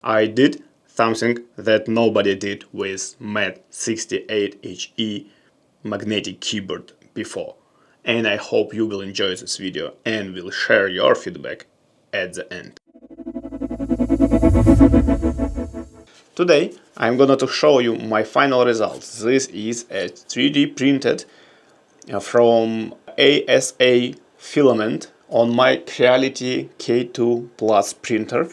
I did something that nobody did with MAD68HE magnetic keyboard before. And I hope you will enjoy this video and will share your feedback at the end. Today I'm gonna to show you my final results. This is a 3D printed from ASA filament on my Creality K2 Plus printer.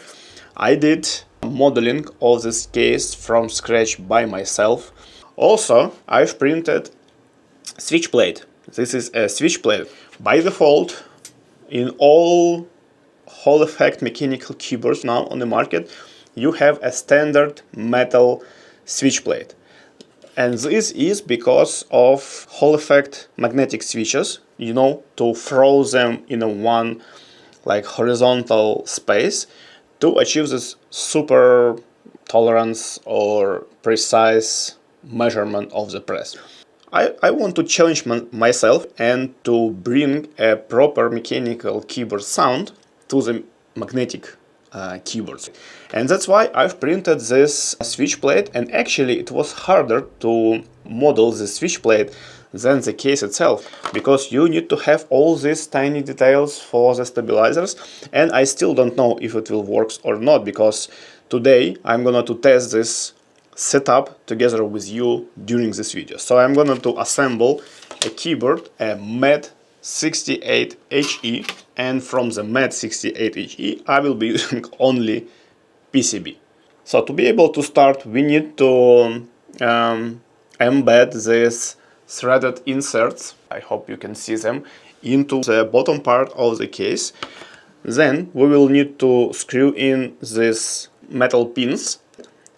I did modeling of this case from scratch by myself. Also, I've printed switch plate. This is a switch plate. By default, in all Hall effect mechanical keyboards now on the market, you have a standard metal switch plate. And this is because of Hall effect magnetic switches, you know, to throw them in a one like horizontal space to achieve this super tolerance or precise measurement of the press. I want to challenge myself and to bring a proper mechanical keyboard sound to the magnetic keyboards. And that's why I've printed this switch plate, and actually it was harder to model the switch plate than the case itself, because you need to have all these tiny details for the stabilizers, and I still don't know if it will work or not, because today I'm gonna to test this setup together with you during this video. So I'm gonna to assemble a keyboard, a MAD68HE, and from the MAD68HE I will be using only PCB. So to be able to start, we need to embed these threaded inserts, I hope you can see them, into the bottom part of the case. Then we will need to screw in these metal pins,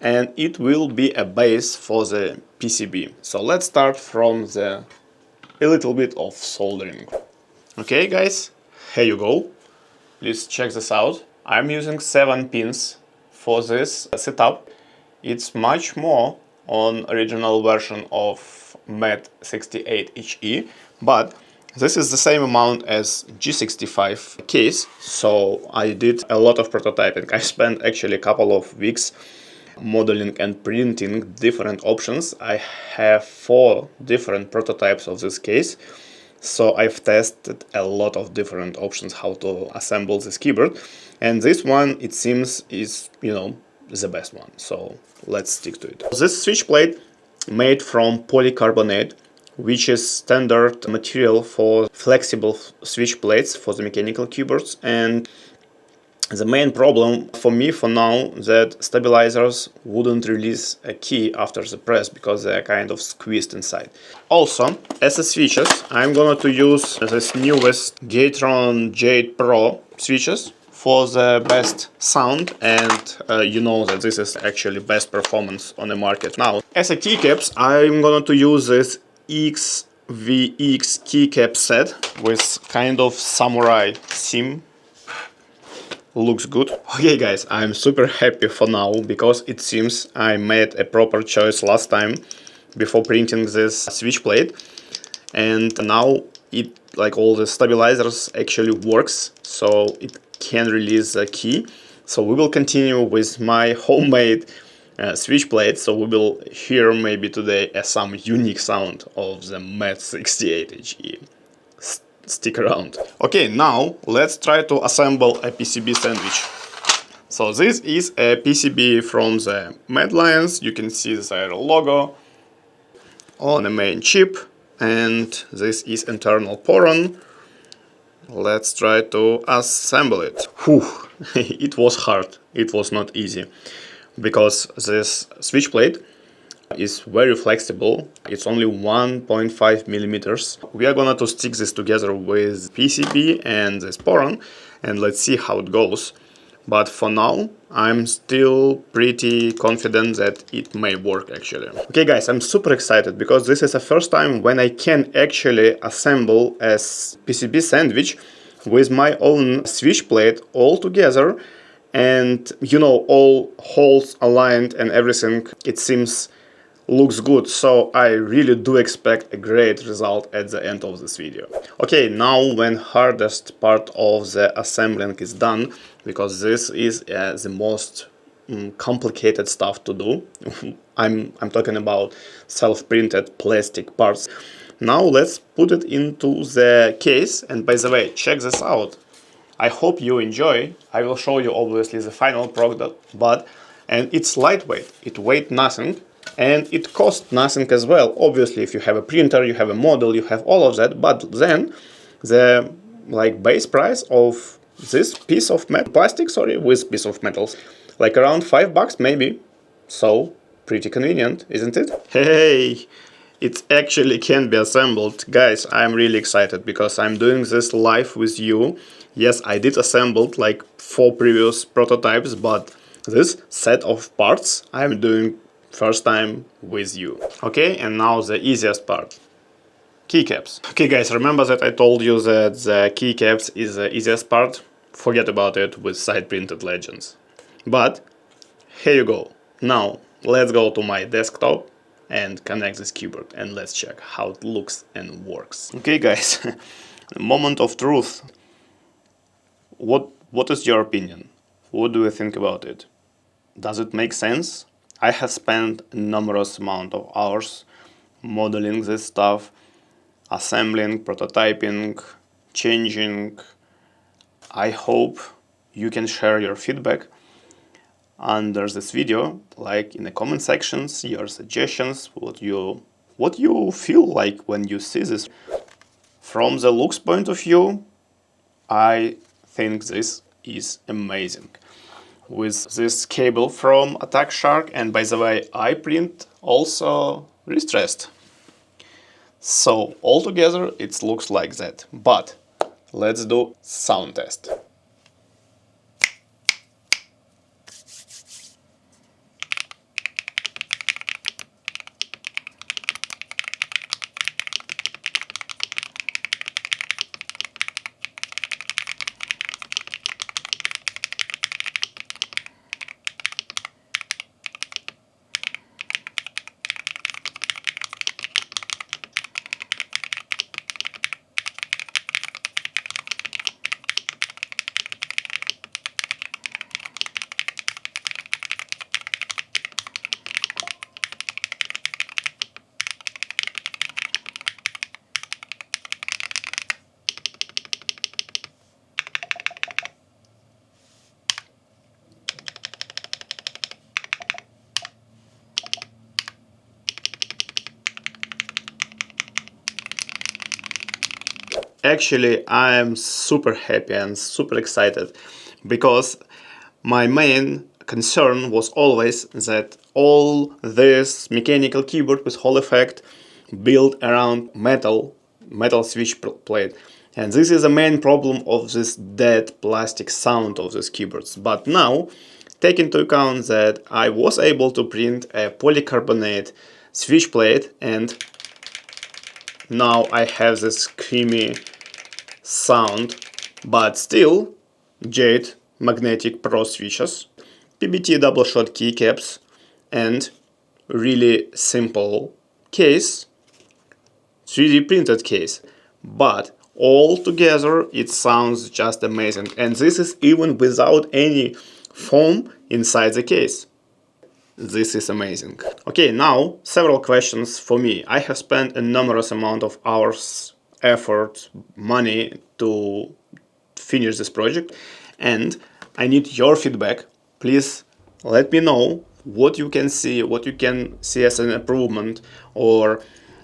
and it will be a base for the PCB. So let's start from a little bit of soldering. Okay guys, here you go. Please check this out. I'm using 7 pins for this setup. It's much more on original version of MAD68HE, but this is the same amount as G65 case, so I did a lot of prototyping. I spent actually a couple of weeks modeling and printing different options. I have 4 different prototypes of this case, so I've tested a lot of different options how to assemble this keyboard, and this one, it seems, is, you know, the best one, so let's stick to it. This switch plate made from polycarbonate, which is standard material for flexible switch plates for the mechanical keyboards. And the main problem for me for now that stabilizers wouldn't release a key after the press because they are kind of squeezed inside. Also, as a switches, I'm gonna to use this newest Jade Pro switches for the best sound, and you know that this is actually best performance on the market now. As a keycaps, I'm gonna to use this XVX keycap set with kind of samurai theme. Looks good. Okay guys, I'm super happy for now, because it seems I made a proper choice last time before printing this switch plate, and now it, like all the stabilizers, actually works, so it can release the key. So we will continue with my homemade switch plate, so we will hear maybe today some unique sound of the MAD68HE. Stick around. Okay, now let's try to assemble a PCB sandwich. So this is a PCB from the MAD lines. You can see their logo on the main chip, and this is internal poron. Let's try to assemble it. Whew. It was hard, it was not easy, because this switch plate is very flexible. It's only 1.5 millimeters. We are gonna to stick this together with PCB and this poron, and let's see how it goes. But for now, I'm still pretty confident that it may work actually. Okay guys, I'm super excited because this is the first time when I can actually assemble a PCB sandwich with my own switch plate all together, and you know, all holes aligned and everything, it seems looks good. So I really do expect a great result at the end of this video. Okay, now when hardest part of the assembling is done, because this is the most complicated stuff to do. I'm talking about self-printed plastic parts. Now let's put it into the case, and by the way, check this out. I hope you enjoy. I will show you obviously the final product, and it's lightweight, it weighs nothing, and it costs nothing as well. Obviously, if you have a printer, you have a model, you have all of that, but then the base price of this piece of plastic, with piece of metals, like around $5 maybe. So pretty convenient, isn't it? Hey, it actually can be assembled. Guys, I'm really excited because I'm doing this live with you. Yes, I did assemble like 4 previous prototypes, but this set of parts I'm doing first time with you. Okay, and now the easiest part. Keycaps. Okay guys, remember that I told you that the keycaps is the easiest part? Forget about it with side printed legends. But here you go. Now let's go to my desktop and connect this keyboard and let's check how it looks and works. Okay guys, the moment of truth. What is your opinion? What do you think about it? Does it make sense? I have spent a numerous amount of hours modeling this stuff, assembling, prototyping, changing. I hope you can share your feedback under this video, like in the comment sections, your suggestions, what you feel like when you see this. From the looks point of view, I think this is amazing. With this cable from Attack Shark, and by the way, I print also distressed. So altogether it looks like that. But let's do sound test. Actually, I am super happy and super excited because my main concern was always that all this mechanical keyboard with Hall effect built around metal switch plate. And this is the main problem of this dead plastic sound of these keyboards. But now, take into account that I was able to print a polycarbonate switch plate, and now I have this creamy sound, but still Jade magnetic pro switches, PBT double shot keycaps, and really simple case, 3D printed case. But all together it sounds just amazing, and this is even without any foam inside the case. This is amazing. Okay, now several questions for me. I have spent a numerous amount of hours, effort, money to finish this project, and I need your feedback. Please let me know what you can see as an improvement or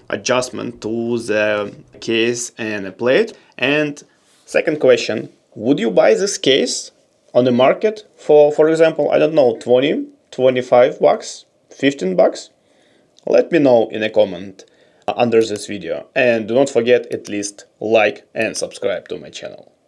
adjustment to the case and the plate. And second question, would you buy this case on the market for example, I don't know, 20, 25 bucks, 15 bucks? Let me know in a comment under this video, and do not forget at least like and subscribe to my channel.